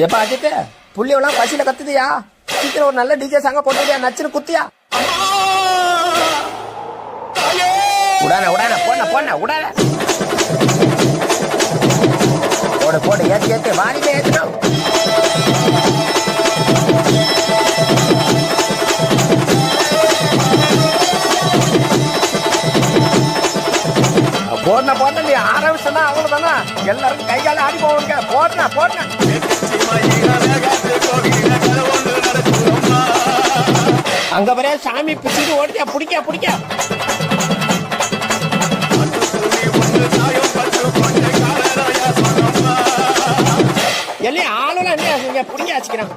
எப்ப அஜித் புள்ளியெல்லாம் பசியில கத்துதியா? சீக்கிரம் ஒரு நல்ல டிஜே சாங்க போட்டுதியா, நச்சுன்னு குத்தியா? உடான உடான போன போன உடான போடு போடு ஏத்து ஏத்து வாரிமே ஏத்துறோம். போடன போட்ட நீ ஆரம்பிச்சா அவ்வளவுதானா, எல்லாரும் கைகால ஆடி போவாங்க. போடன போடன அங்க வர சாமி பிடிச்சிட்டு ஓடியா, பிடிக்க பிடிக்க எல்லாம் ஆளுலாம் என்ன பிடிக்க வச்சுக்கிறான்.